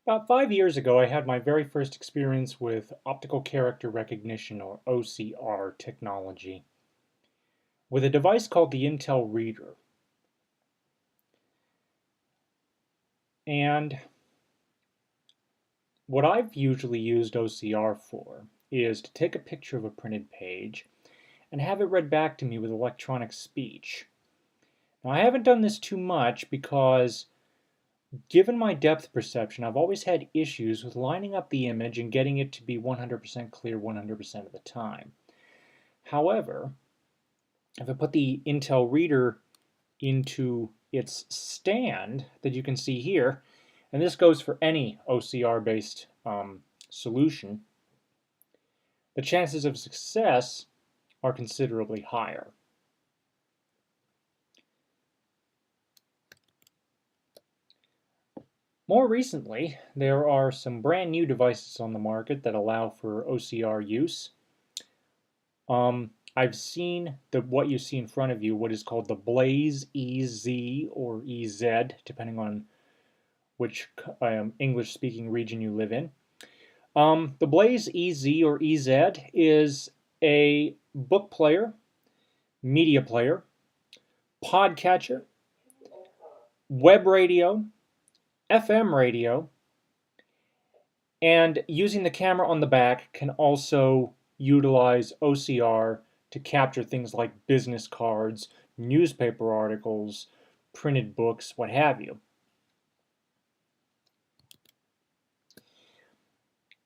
About 5 years ago, I had my very first experience with optical character recognition, or OCR technology, with a device called the Intel Reader. And what I've usually used OCR for is to take a picture of a printed page and have it read back to me with electronic speech. Now, I haven't done this too much because, given my depth perception, I've always had issues with lining up the image and getting it to be 100% clear 100% of the time. However, if I put the Intel Reader into its stand that you can see here, and this goes for any OCR-based solution, the chances of success are considerably higher. More recently, there are some brand new devices on the market that allow for OCR use. I've seen what you see in front of you, what is called the Blaze EZ or EZ, depending on which English-speaking region you live in. The Blaze EZ or EZ is a book player, media player, podcatcher, web radio, FM radio, and using the camera on the back can also utilize OCR to capture things like business cards, newspaper articles, printed books, what have you.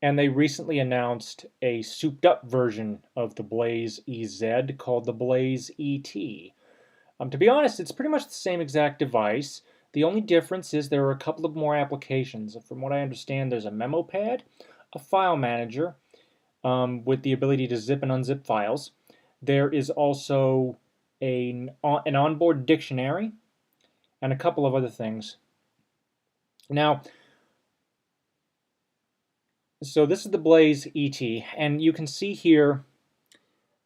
And they recently announced a souped up version of the Blaze EZ called the Blaze ET. To be honest, it's pretty much the same exact device. The only difference is there are a couple of more applications. From what I understand, there's a memo pad, a file manager with the ability to zip and unzip files. There is also an onboard dictionary and a couple of other things. Now, so this is the Blaze ET, and you can see here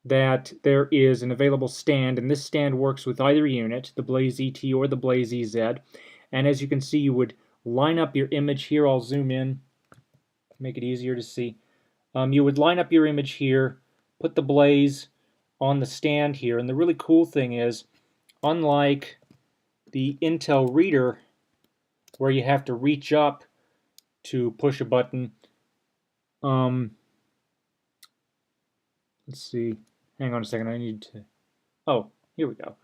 that there is an available stand, and this stand works with either unit, the Blaze ET or the Blaze EZ. And as you can see, you would line up your image here. I'll zoom in, make it easier to see. You would line up your image here, put the Blaze on the stand here, and the really cool thing is, unlike the Intel Reader, where you have to reach up to push a button, let's see, hang on a second, I need to, oh, here we go.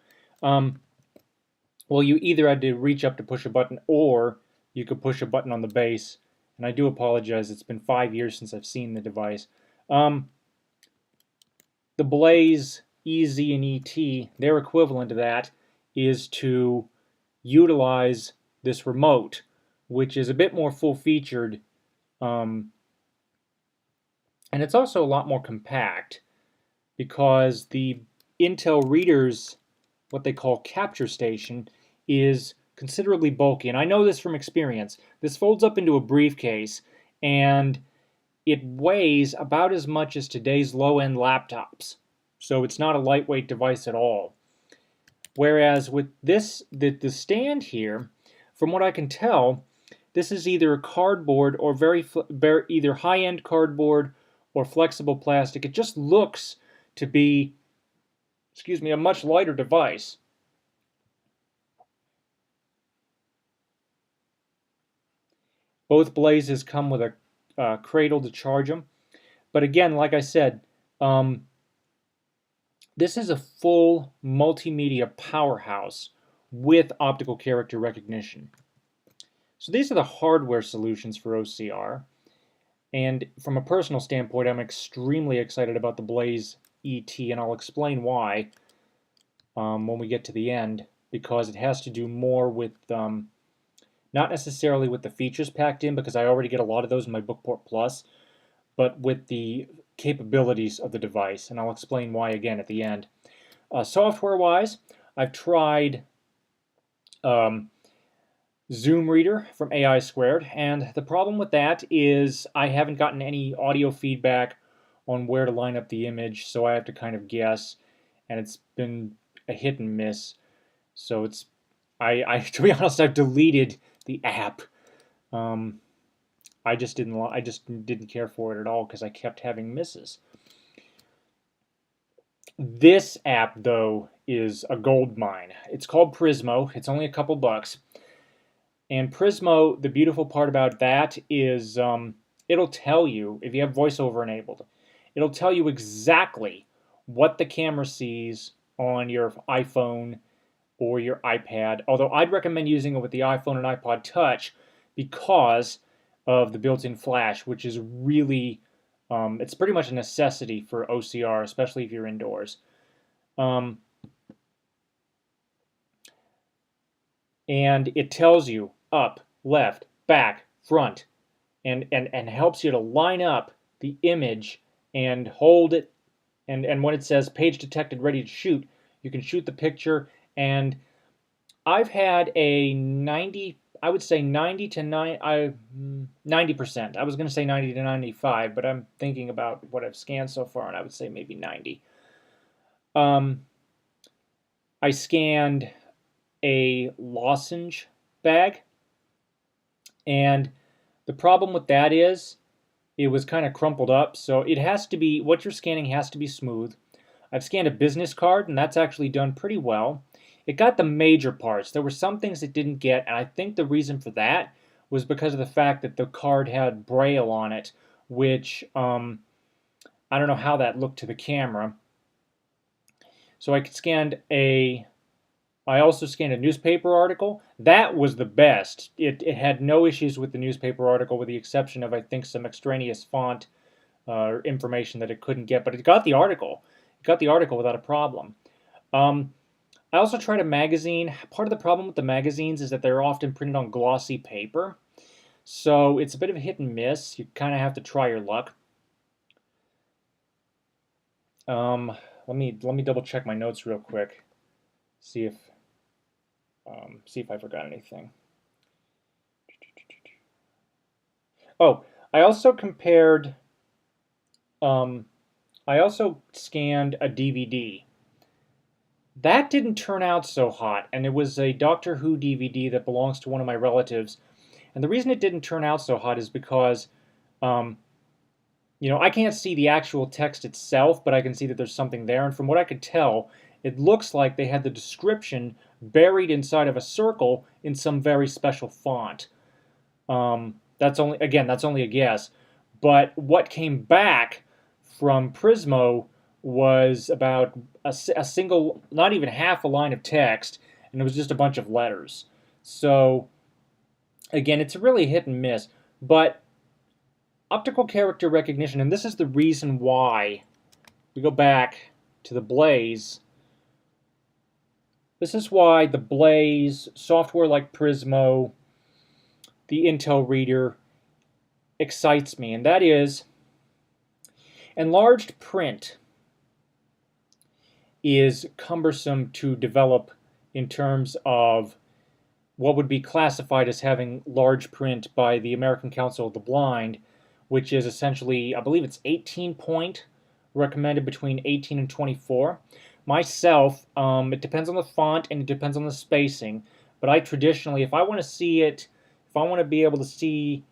Well, you either had to reach up to push a button, or you could push a button on the base, and I do apologize, it's been 5 years since I've seen the device. The Blaze EZ and ET, their equivalent to that is to utilize this remote, which is a bit more full-featured, and it's also a lot more compact, because the Intel Reader's, what they call capture station, is considerably bulky. And I know this from experience. This folds up into a briefcase, and it weighs about as much as today's low-end laptops. So it's not a lightweight device at all. Whereas with this, the stand here, from what I can tell, this is either cardboard or either high-end cardboard or flexible plastic. It just looks to be, a much lighter device. Both Blazes come with a cradle to charge them. But again, like I said, this is a full multimedia powerhouse with optical character recognition. So these are the hardware solutions for OCR. And from a personal standpoint, I'm extremely excited about the Blaze ET, and I'll explain why when we get to the end, because it has to do more with, not necessarily with the features packed in, because I already get a lot of those in my Bookport Plus, but with the capabilities of the device, and I'll explain why again at the end. Software-wise, I've tried Zoom Reader from AI Squared, and the problem with that is I haven't gotten any audio feedback on where to line up the image, so I have to kind of guess, and it's been a hit and miss. So it's, to be honest, I've deleted the app. I just didn't care for it at all because I kept having misses. This app, though, is a gold mine. It's called Prismo. It's only a couple bucks. And Prismo, the beautiful part about that is it'll tell you, if you have voiceover enabled, it'll tell you exactly what the camera sees on your iPhone or your iPad. Although I'd recommend using it with the iPhone and iPod Touch because of the built-in flash, which is really, it's pretty much a necessity for O.C.R, especially if you're indoors. And it tells you up, left, back, front, and helps you to line up the image and hold it. And when it says page detected, ready to shoot, you can shoot the picture. And I've had a 90, I would say 90 to 90%. I was going to say 90 to 95, but I'm thinking about what I've scanned so far, and I would say maybe 90. I scanned a lozenge bag, and the problem with that is it was kind of crumpled up, so it has to be, what you're scanning has to be smooth. I've scanned a business card, and that's actually done pretty well. It got the major parts. There were some things it didn't get, and I think the reason for that was because of the fact that the card had Braille on it, which I don't know how that looked to the camera. So I also scanned a newspaper article. That was the best. It had no issues with the newspaper article, with the exception of, I think, some extraneous font information that it couldn't get. But it got the article. It got the article without a problem. I also tried a magazine. Part of the problem with the magazines is that they're often printed on glossy paper. So it's a bit of a hit and miss. You kind of have to try your luck. Let me double check my notes real quick. See if I forgot anything. Oh, I also compared. I also scanned a DVD. That didn't turn out so hot, and it was a Doctor Who DVD that belongs to one of my relatives. And the reason it didn't turn out so hot is because, I can't see the actual text itself, but I can see that there's something there. And from what I could tell, it looks like they had the description buried inside of a circle in some very special font. That's only a guess. But what came back from Prismo was about a single, not even half a line of text, and it was just a bunch of letters. So, again, it's really hit and miss. But optical character recognition, and this is the reason why we go back to the Blaze. This is why the Blaze, software like Prismo, the Intel Reader, excites me, and that is enlarged print is cumbersome to develop in terms of what would be classified as having large print by the American Council of the Blind, which is essentially, I believe it's 18 point, recommended between 18 and 24. Myself, it depends on the font and it depends on the spacing, but I traditionally, if I want to be able to see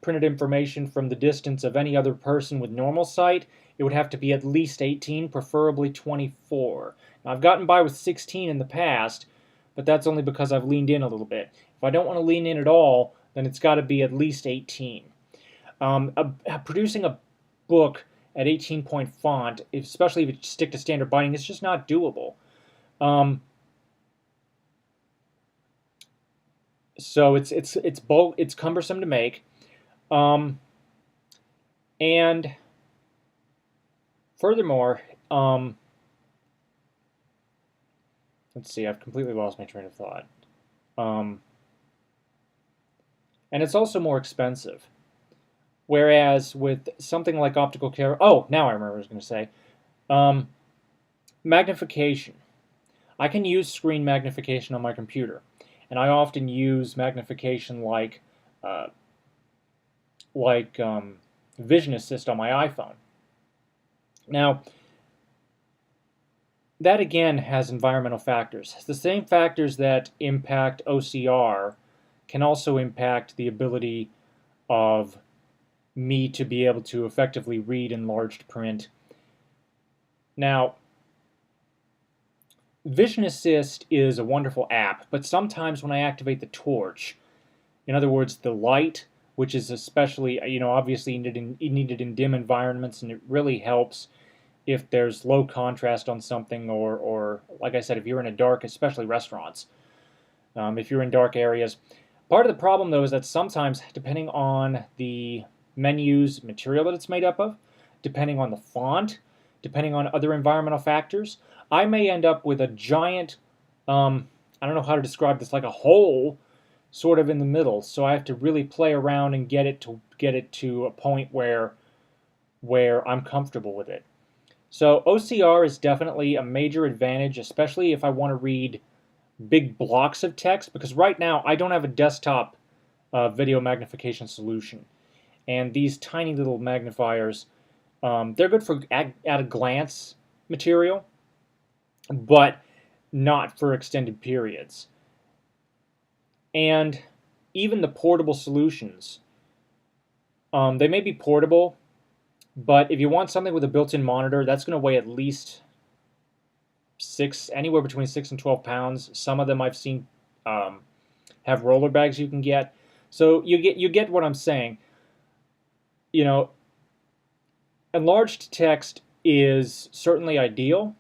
printed information from the distance of any other person with normal sight, it would have to be at least 18, preferably 24. Now, I've gotten by with 16 in the past, but that's only because I've leaned in a little bit. If I don't want to lean in at all, then it's got to be at least 18. Producing a book at 18-point font, especially if you stick to standard binding, it's just not doable. So it's cumbersome to make, and furthermore, let's see, I've completely lost my train of thought. And it's also more expensive. Whereas with something like optical character, oh, now I remember what I was going to say. Magnification. I can use screen magnification on my computer, and I often use magnification like Vision Assist on my iPhone. Now, that again has environmental factors. The same factors that impact O.C.R. can also impact the ability of me to be able to effectively read enlarged print. Now, Vision Assist is a wonderful app, but sometimes when I activate the torch, in other words, the light, which is especially, obviously needed in dim environments, and it really helps if there's low contrast on something, or like I said, if you're in a dark, especially restaurants, if you're in dark areas. Part of the problem, though, is that sometimes, depending on the menu's material that it's made up of, depending on the font, depending on other environmental factors, I may end up with a giant, I don't know how to describe this, like a hole sort of in the middle. So I have to really play around and get it to a point where I'm comfortable with it. So O.C.R is definitely a major advantage, especially if I want to read big blocks of text, because right now I don't have a desktop video magnification solution. And these tiny little magnifiers, they're good for at-a-glance material, but not for extended periods. And even the portable solutions, they may be portable, but if you want something with a built-in monitor, that's going to weigh at least anywhere between 6 and 12 pounds. Some of them I've seen have roller bags you can get. So you get what I'm saying. Enlarged text is certainly ideal,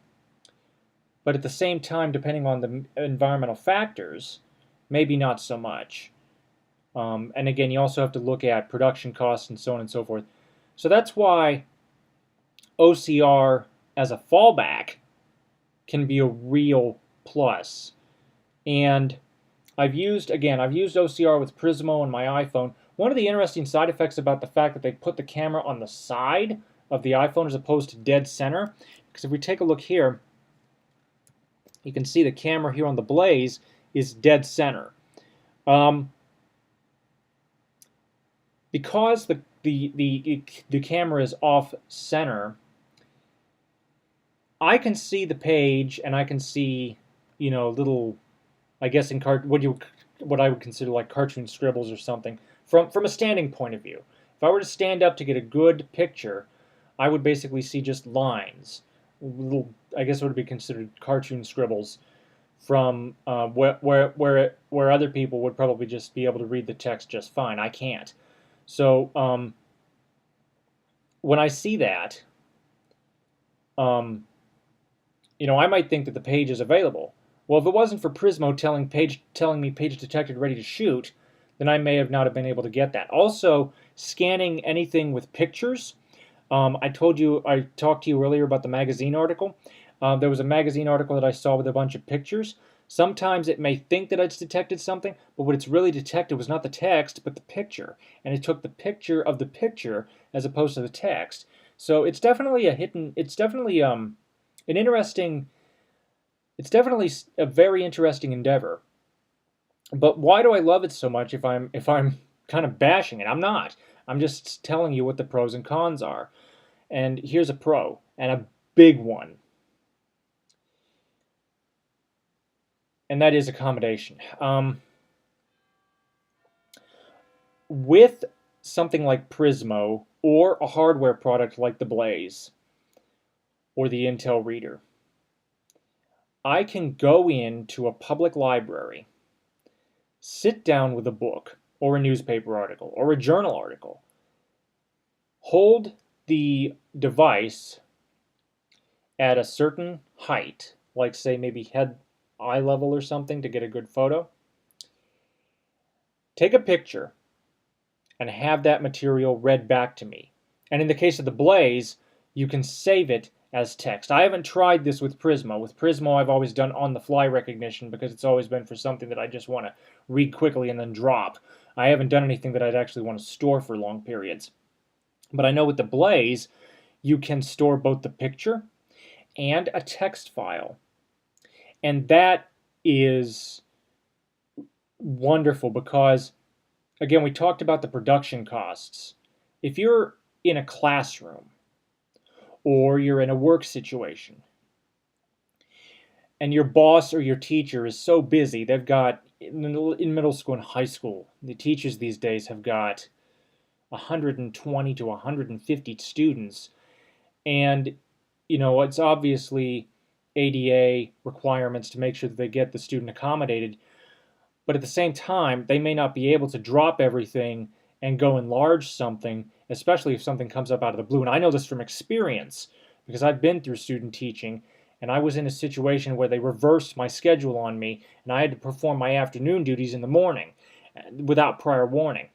but at the same time, depending on the environmental factors, maybe not so much. And again, you also have to look at production costs and so on and so forth. So that's why O.C.R as a fallback can be a real plus. And I've used O.C.R with Prismo on my iPhone. One of the interesting side effects about the fact that they put the camera on the side of the iPhone as opposed to dead center, because if we take a look here, you can see the camera here on the Blaze is dead center. Because the camera is off center, I can see the page, and I can see, little, I guess what I would consider like cartoon scribbles or something from a standing point of view. If I were to stand up to get a good picture, I would basically see just lines, little, I guess it would be considered cartoon scribbles from where other people would probably just be able to read the text just fine. I can't. So when I see that, I might think that the page is available. Well, if it wasn't for Prismo telling me page detected, ready to shoot, then I may have not have been able to get that. Also, scanning anything with pictures. I talked to you earlier about the magazine article. There was a magazine article that I saw with a bunch of pictures. Sometimes it may think that it's detected something, but what it's really detected was not the text, but the picture. And it took the picture of the picture as opposed to the text. So it's definitely it's definitely a very interesting endeavor. But why do I love it so much if I'm kind of bashing it? I'm not. I'm just telling you what the pros and cons are. And here's a pro, and a big one. And that is accommodation. With something like Prismo, or a hardware product like the Blaze, or the Intel Reader, I can go into a public library, sit down with a book, or a newspaper article, or a journal article, hold the device at a certain height, like say maybe eye level or something to get a good photo, take a picture, and have that material read back to me. And in the case of the Blaze, you can save it as text. I haven't tried this with Prismo. With Prismo, I've always done on-the-fly recognition because it's always been for something that I just want to read quickly and then drop. I haven't done anything that I'd actually want to store for long periods. But I know with the Blaze, you can store both the picture and a text file. And that is wonderful because, again, we talked about the production costs. If you're in a classroom or you're in a work situation and your boss or your teacher is so busy, they've got, in middle school and high school, the teachers these days have got 120 to 150 students. And, it's obviously ADA requirements to make sure that they get the student accommodated. But at the same time, they may not be able to drop everything and go enlarge something, especially if something comes up out of the blue. And I know this from experience because I've been through student teaching, and I was in a situation where they reversed my schedule on me, and I had to perform my afternoon duties in the morning without prior warning.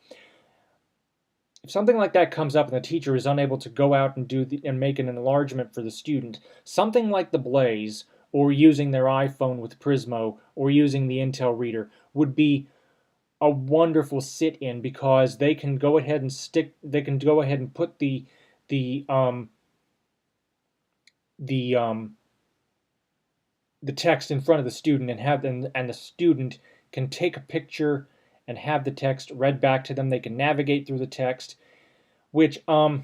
If something like that comes up and the teacher is unable to go out and make an enlargement for the student, something like the Blaze or using their iPhone with Prismo or using the Intel reader would be a wonderful sit-in, because they can go ahead and put the the um, the text in front of the student and have them, and the student can take a picture and have the text read back to them. They can navigate through the text, which I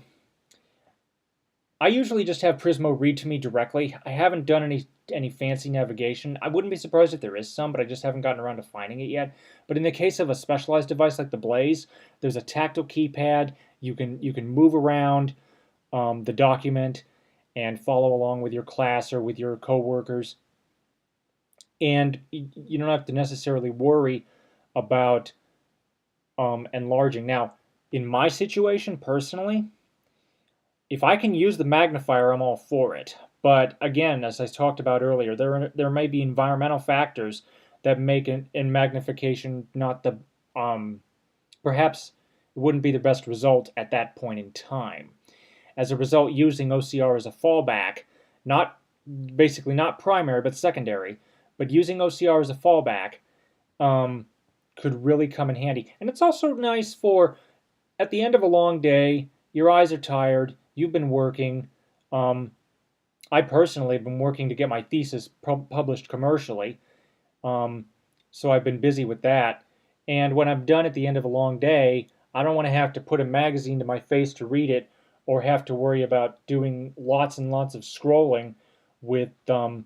usually just have Prismo read to me directly. I haven't done any fancy navigation. I wouldn't be surprised if there is some, but I just haven't gotten around to finding it yet. But in the case of a specialized device like the Blaze, there's a tactile keypad. You can move around the document and follow along with your class or with your coworkers. And you don't have to necessarily worry about enlarging. Now, in my situation personally, if I can use the magnifier, I'm all for it. But again, as I talked about earlier, there may be environmental factors that make in magnification not the perhaps it wouldn't be the best result at that point in time. As a result, using OCR as a fallback, basically not primary but secondary, but using OCR as a fallback could really come in handy. And it's also nice for at the end of a long day, your eyes are tired, you've been working. I personally have been working to get my thesis published commercially, so I've been busy with that. And when I'm done at the end of a long day, I don't want to have to put a magazine to my face to read it, or have to worry about doing lots and lots of scrolling with the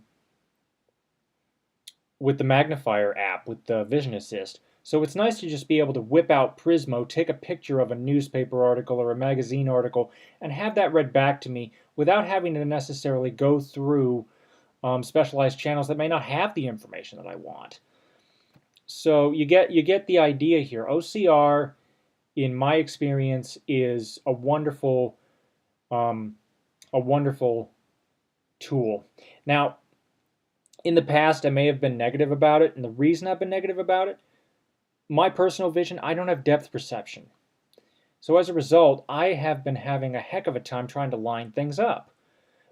magnifier app, with the Vision Assist. So it's nice to just be able to whip out Prismo, take a picture of a newspaper article or a magazine article, and have that read back to me without having to necessarily go through specialized channels that may not have the information that I want. So you get the idea here. OCR, in my experience, is a wonderful tool. Now, in the past, I may have been negative about it, and the reason I've been negative about it, my personal vision, I don't have depth perception. So as a result, I have been having a heck of a time trying to line things up.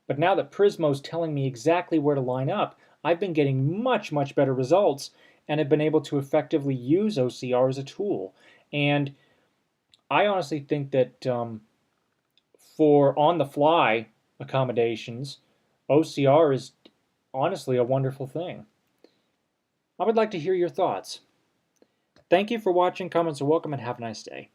But now that Prismo's telling me exactly where to line up, I've been getting much, much better results and have been able to effectively use OCR as a tool. And I honestly think that for on-the-fly accommodations, OCR is honestly a wonderful thing. I would like to hear your thoughts. Thank you for watching. Comments are welcome, and have a nice day.